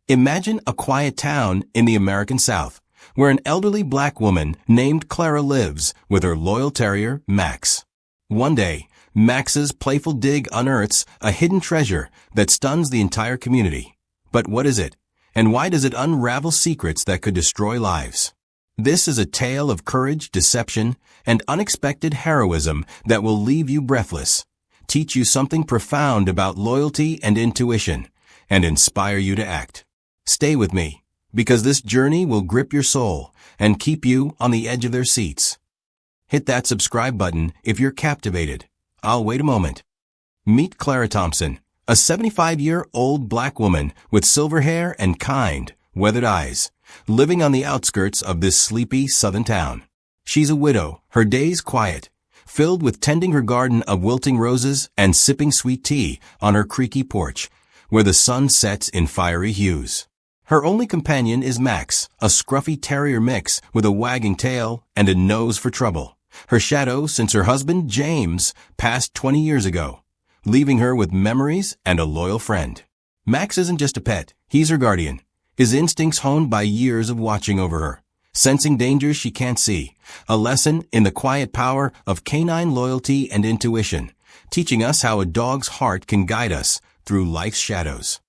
Imagine a quiet town in the American South, where an elderly black woman named Clara lives with her loyal terrier, Max. One day, Max's playful dig unearths a hidden treasure that stuns the entire community. But what is it? And why does it unravel secrets that could destroy lives? This is a tale of courage, deception, and unexpected heroism that will leave you breathless, teach you something profound about loyalty and intuition, and inspire you to act. Stay with me, because this journey will grip your soul and keep you on the edge of their seats. Hit that subscribe button if you're captivated. I'll wait a moment. Meet Clara Thompson, a 75-year-old black woman with silver hair and kind, weathered eyes, living on the outskirts of this sleepy southern town. She's a widow, her days quiet, filled with tending her garden of wilting roses and sipping sweet tea on her creaky porch, where the sun sets in fiery hues. Her only companion is Max, a scruffy terrier mix with a wagging tail and a nose for trouble. Her shadow since her husband, James, passed 20 years ago, leaving her with memories and a loyal friend. Max isn't just a pet, he's her guardian, his instincts honed by years of watching over her, sensing dangers she can't see, a lesson in the quiet power of canine loyalty and intuition, teaching us how a dog's heart can guide us through life's shadows.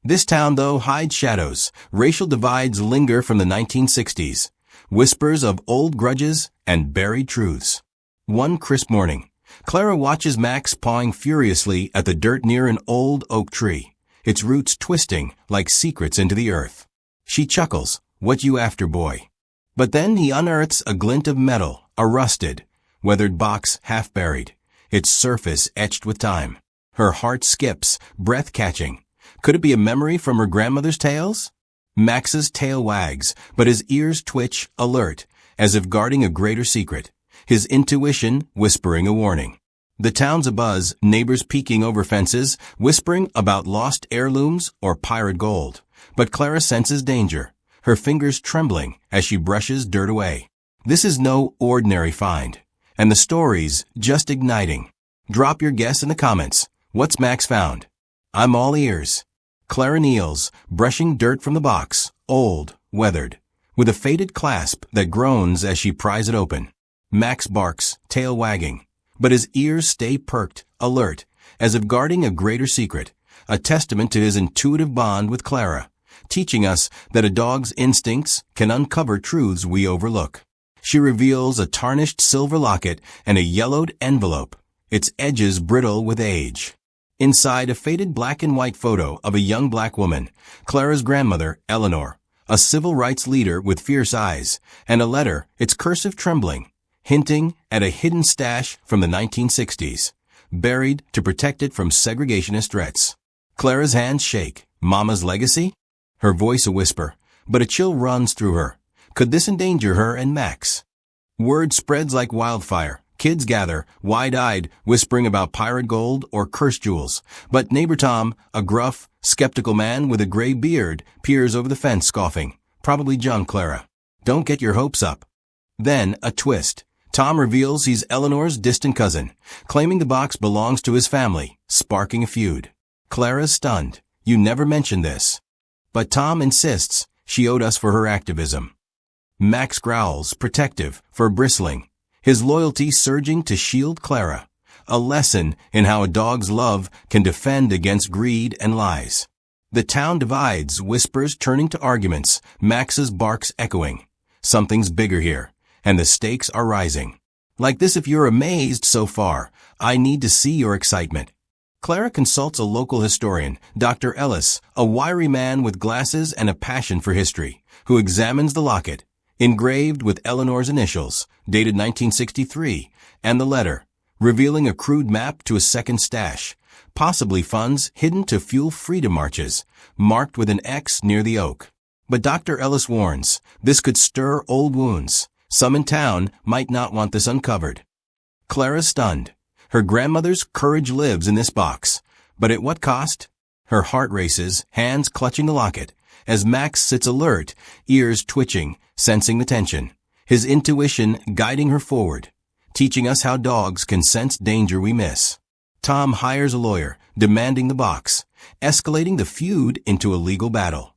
This town, though, hides shadows. Racial divides linger from the 1960s, whispers of old grudges and buried truths. One crisp morning, Clara watches Max pawing furiously at the dirt near an old oak tree, its roots twisting like secrets into the earth. She chuckles, "What you after, boy?" But then he unearths a glint of metal, a rusted, weathered box half buried, its surface etched with time. Her heart skips, breath catching. Could it be a memory from her grandmother's tales? Max's tail wags, but his ears twitch, alert, as if guarding a greater secret, his intuition whispering a warning. The town's abuzz, neighbors peeking over fences, whispering about lost heirlooms or pirate gold. But Clara senses danger, her fingers trembling as she brushes dirt away. This is no ordinary find, and the story's just igniting. Drop your guess in the comments. What's Max found? I'm all ears. Clara kneels, brushing dirt from the box, old, weathered, with a faded clasp that groans as she pries it open. Max barks, tail wagging, but his ears stay perked, alert, as if guarding a greater secret, a testament to his intuitive bond with Clara, teaching us that a dog's instincts can uncover truths we overlook. She reveals a tarnished silver locket and a yellowed envelope, its edges brittle with age. Inside, a faded black and white photo of a young black woman, Clara's grandmother, Eleanor, a civil rights leader with fierce eyes, and a letter, its cursive trembling, hinting at a hidden stash from the 1960s, buried to protect it from segregationist threats. Clara's hands shake. Mama's legacy? Her voice a whisper, but a chill runs through her. Could this endanger her and Max? Word spreads like wildfire. Kids gather, wide-eyed, whispering about pirate gold or cursed jewels. But neighbor Tom, a gruff, skeptical man with a gray beard, peers over the fence scoffing. Probably John Clara. Don't get your hopes up. Then, a twist. Tom reveals he's Eleanor's distant cousin, claiming the box belongs to his family, sparking a feud. Clara's stunned. You never mentioned this. But Tom insists she owed us for her activism. Max growls, protective, fur bristling, his loyalty surging to shield Clara, a lesson in how a dog's love can defend against greed and lies. The town divides, whispers turning to arguments, Max's barks echoing. Something's bigger here, and the stakes are rising. Like this, if you're amazed so far, I need to see your excitement. Clara consults a local historian, Dr. Ellis, a wiry man with glasses and a passion for history, who examines the locket, engraved with Eleanor's initials, dated 1963, and the letter, revealing a crude map to a second stash, possibly funds hidden to fuel freedom marches, marked with an X near the oak. But Dr. Ellis warns, this could stir old wounds. Some in town might not want this uncovered. Clara's stunned. Her grandmother's courage lives in this box. But at what cost? Her heart races, hands clutching the locket, as Max sits alert, ears twitching, sensing the tension, his intuition guiding her forward, teaching us how dogs can sense danger we miss. Tom hires a lawyer, demanding the box, escalating the feud into a legal battle.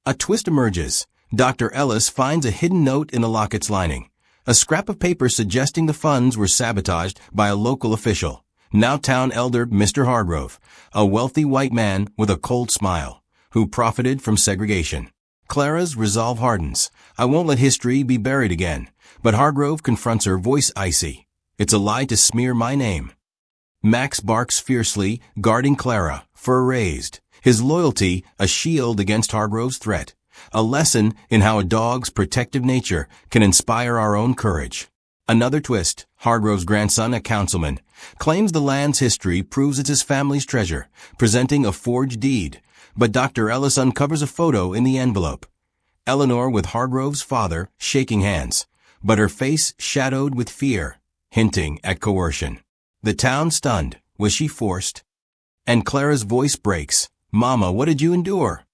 A twist emerges. Dr. Ellis finds a hidden note in the locket's lining. A scrap of paper suggesting the funds were sabotaged by a local official. Now town elder Mr. Hargrove, a wealthy white man with a cold smile, who profited from segregation. Clara's resolve hardens. I won't let history be buried again. But Hargrove confronts her, voice icy. It's a lie to smear my name. Max barks fiercely, guarding Clara, fur raised. His loyalty a shield against Hargrove's threat. A lesson in how a dog's protective nature can inspire our own courage. Another twist. Hargrove's grandson, a councilman, claims the land's history proves it's his family's treasure, presenting a forged deed. But Dr. Ellis uncovers a photo in the envelope. Eleanor with Hargrove's father, shaking hands, but her face shadowed with fear, hinting at coercion. The town stunned. Was she forced? And Clara's voice breaks. Mama, what did you endure?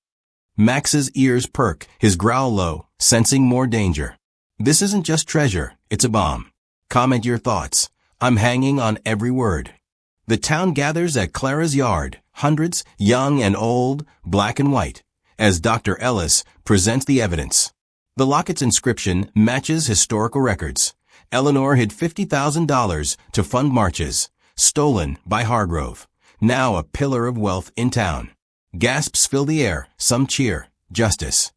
Max's ears perk, his growl low, sensing more danger. This isn't just treasure, it's a bomb. Comment your thoughts. I'm hanging on every word. The town gathers at Clara's yard, hundreds, young and old, black and white, as Dr. Ellis presents the evidence. The locket's inscription matches historical records. Eleanor hid $50,000 to fund marches, stolen by Hargrove, now a pillar of wealth in town. Gasps fill the air, some cheer, justice.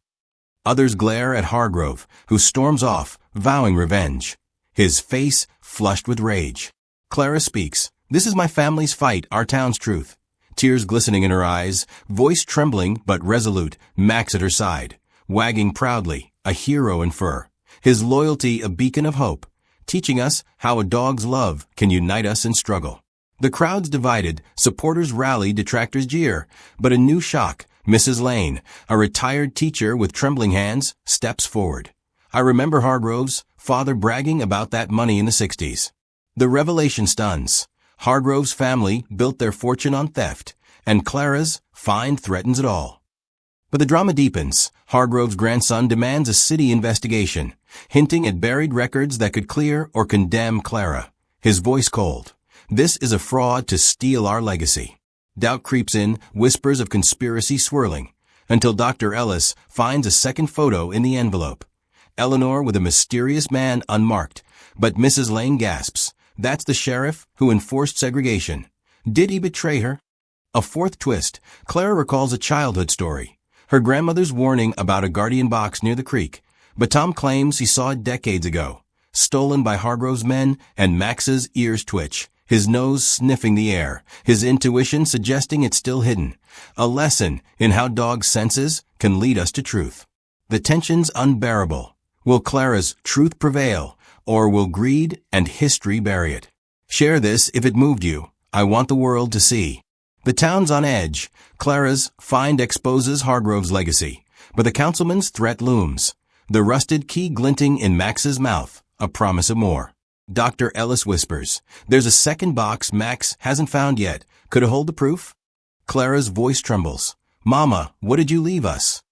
Others glare at Hargrove, who storms off, vowing revenge, his face flushed with rage. Clara speaks. This is my family's fight, our town's truth. Tears glistening in her eyes, voice trembling but resolute, Max at her side, wagging proudly, a hero in fur, his loyalty a beacon of hope, teaching us how a dog's love can unite us in struggle. The crowd's divided, supporters rally, detractors jeer, but a new shock. Mrs. Lane, a retired teacher with trembling hands, steps forward. I remember Hargrove's father bragging about that money in the 60s. The revelation stuns. Hargrove's family built their fortune on theft, and Clara's find threatens it all. But the drama deepens. Hargrove's grandson demands a city investigation, hinting at buried records that could clear or condemn Clara. His voice cold. This is a fraud to steal our legacy. Doubt creeps in, whispers of conspiracy swirling, until Dr. Ellis finds a second photo in the envelope. Eleanor with a mysterious man unmarked, but Mrs. Lane gasps. That's the sheriff who enforced segregation. Did he betray her? A fourth twist. Clara recalls a childhood story. Her grandmother's warning about a guardian box near the creek, but Tom claims he saw it decades ago. Stolen by Hargrove's men, and Max's ears twitch, his nose sniffing the air, his intuition suggesting it's still hidden. A lesson in how dogs' senses can lead us to truth. The tension's unbearable. Will Clara's truth prevail, or will greed and history bury it? Share this if it moved you. I want the world to see. The town's on edge. Clara's find exposes Hargrove's legacy, but the councilman's threat looms. The rusted key glinting in Max's mouth, a promise of more. Dr. Ellis whispers, there's a second box Max hasn't found yet. Could it hold the proof? Clara's voice trembles. Mama, what did you leave us?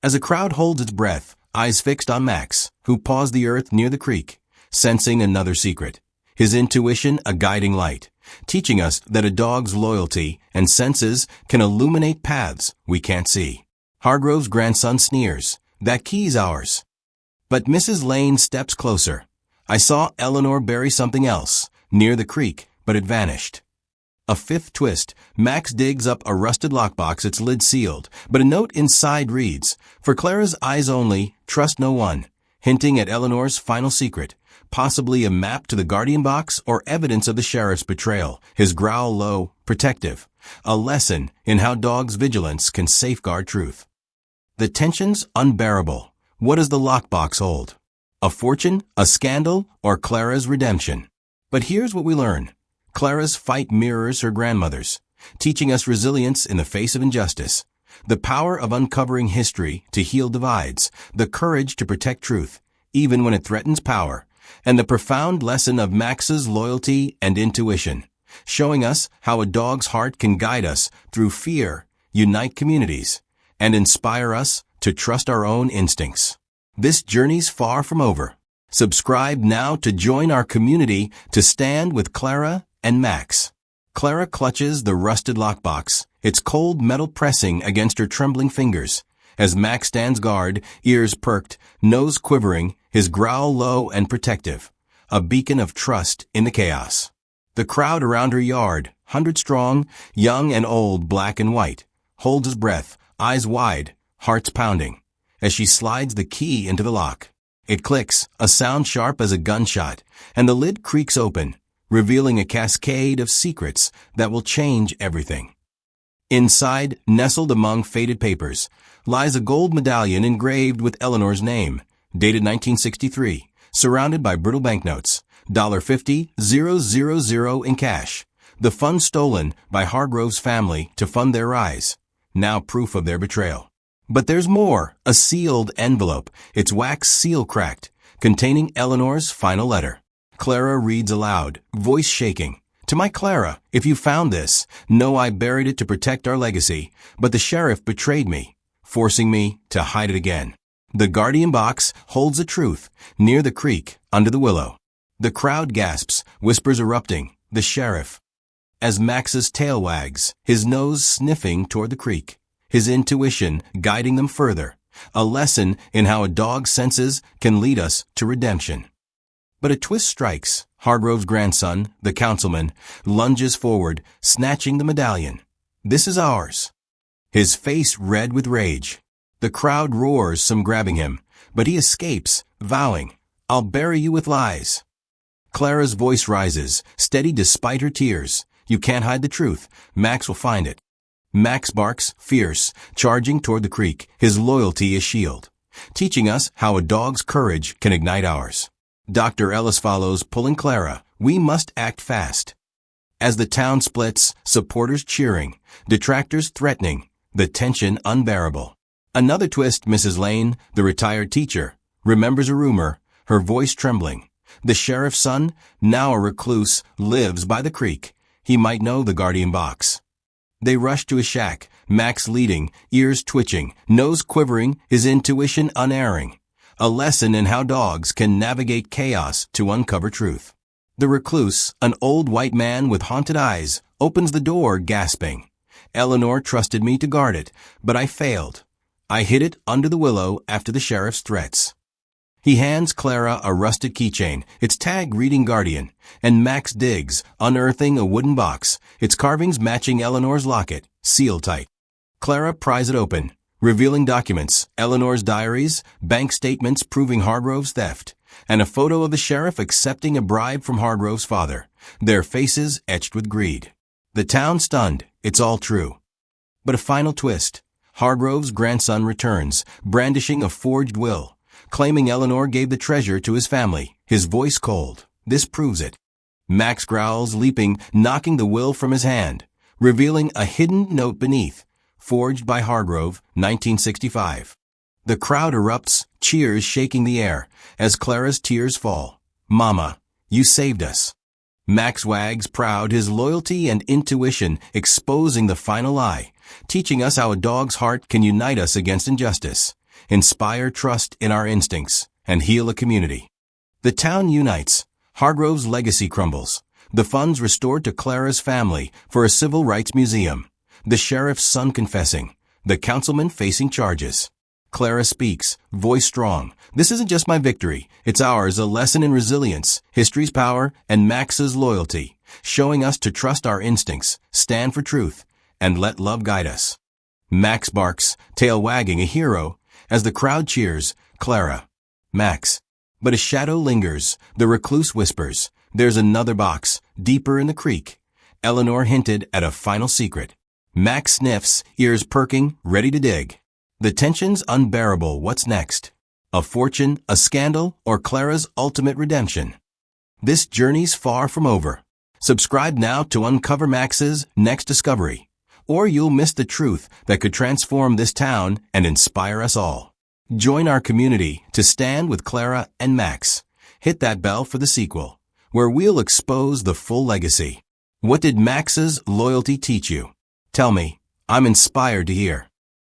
As a crowd holds its breath, eyes fixed on Max, who paws the earth near the creek, sensing another secret. His intuition a guiding light, teaching us that a dog's loyalty and senses can illuminate paths we can't see. Hargrove's grandson sneers. That key's ours. But Mrs. Lane steps closer. I saw Eleanor bury something else, near the creek, but it vanished. A fifth twist. Max digs up a rusted lockbox, its lid sealed, but a note inside reads, for Clara's eyes only, trust no one, hinting at Eleanor's final secret, possibly a map to the guardian box or evidence of the sheriff's betrayal, his growl low, protective, a lesson in how dogs' vigilance can safeguard truth. The tension's unbearable. What does the lockbox hold? A fortune, a scandal, or Clara's redemption? But here's what we learn. Clara's fight mirrors her grandmother's, teaching us resilience in the face of injustice, the power of uncovering history to heal divides, the courage to protect truth, even when it threatens power, and the profound lesson of Max's loyalty and intuition, showing us how a dog's heart can guide us through fear, unite communities, and inspire us to trust our own instincts. This journey's far from over. Subscribe now to join our community to stand with Clara and Max. Clara clutches the rusted lockbox, its cold metal pressing against her trembling fingers. as Max stands guard, ears perked, nose quivering, his growl low and protective, a beacon of trust in the chaos. The crowd around her yard, 100 strong, young and old, black and white, holds his breath, eyes wide, hearts pounding, as she slides the key into the lock. It clicks, a sound sharp as a gunshot, and the lid creaks open, revealing a cascade of secrets that will change everything. Inside, nestled among faded papers, lies a gold medallion engraved with Eleanor's name, dated 1963, surrounded by brittle banknotes, $50,000 in cash, the funds stolen by Hargrove's family to fund their rise, now proof of their betrayal. But there's more, a sealed envelope, its wax seal cracked, containing Eleanor's final letter. Clara reads aloud, voice shaking. To my Clara, if you found this, know I buried it to protect our legacy, but the sheriff betrayed me, forcing me to hide it again. The guardian box holds the truth, near the creek, under the willow. The crowd gasps, whispers erupting, the sheriff. As Max's tail wags, his nose sniffing toward the creek, his intuition guiding them further, a lesson in how a dog's senses can lead us to redemption. But a twist strikes. Hargrove's grandson, the councilman, lunges forward, snatching the medallion. This is ours. His face red with rage. The crowd roars, some grabbing him, but he escapes, vowing, I'll bury you with lies. Clara's voice rises, steady despite her tears. You can't hide the truth. Max will find it. Max barks, fierce, charging toward the creek, his loyalty a shield, teaching us how a dog's courage can ignite ours. Dr. Ellis follows, pulling Clara. We must act fast. As the town splits, supporters cheering, detractors threatening, the tension unbearable. Another twist, Mrs. Lane, the retired teacher, remembers a rumor, her voice trembling. The sheriff's son, now a recluse, lives by the creek. He might know the guardian box. They rush to his shack, Max leading, ears twitching, nose quivering, his intuition unerring. A lesson in how dogs can navigate chaos to uncover truth. The recluse, an old white man with haunted eyes, opens the door, gasping. Eleanor trusted me to guard it, but I failed. I hid it under the willow after the sheriff's threats. He hands Clara a rusted keychain, its tag reading Guardian, and Max digs, unearthing a wooden box, its carvings matching Eleanor's locket, sealed tight. Clara pries it open, revealing documents, Eleanor's diaries, bank statements proving Hargrove's theft, and a photo of the sheriff accepting a bribe from Hargrove's father, their faces etched with greed. The town stunned, it's all true. But a final twist. Hargrove's grandson returns, brandishing a forged will, claiming Eleanor gave the treasure to his family, his voice cold. This proves it. Max growls, leaping, knocking the will from his hand, revealing a hidden note beneath, forged by Hargrove, 1965. The crowd erupts, cheers shaking the air, as Clara's tears fall. Mama, you saved us. Max wags, proud, his loyalty and intuition exposing the final lie, teaching us how a dog's heart can unite us against injustice, inspire trust in our instincts, and heal a community. The town unites. Hargrove's legacy crumbles. The funds restored to Clara's family for a civil rights museum. The sheriff's son confessing. The councilman facing charges. Clara speaks, voice strong. This isn't just my victory. It's ours, a lesson in resilience, history's power, and Max's loyalty, showing us to trust our instincts, stand for truth, and let love guide us. Max barks, tail wagging, a hero, as the crowd cheers, Clara, Max. But a shadow lingers, the recluse whispers, there's another box, deeper in the creek. Eleanor hinted at a final secret. Max sniffs, ears perking, ready to dig. The tension's unbearable. What's next? A fortune, a scandal, or Clara's ultimate redemption? This journey's far from over. Subscribe now to uncover Max's next discovery, or you'll miss the truth that could transform this town and inspire us all. Join our community to stand with Clara and Max. Hit that bell for the sequel, where we'll expose the full legacy. What did Max's loyalty teach you? Tell me. I'm inspired to hear.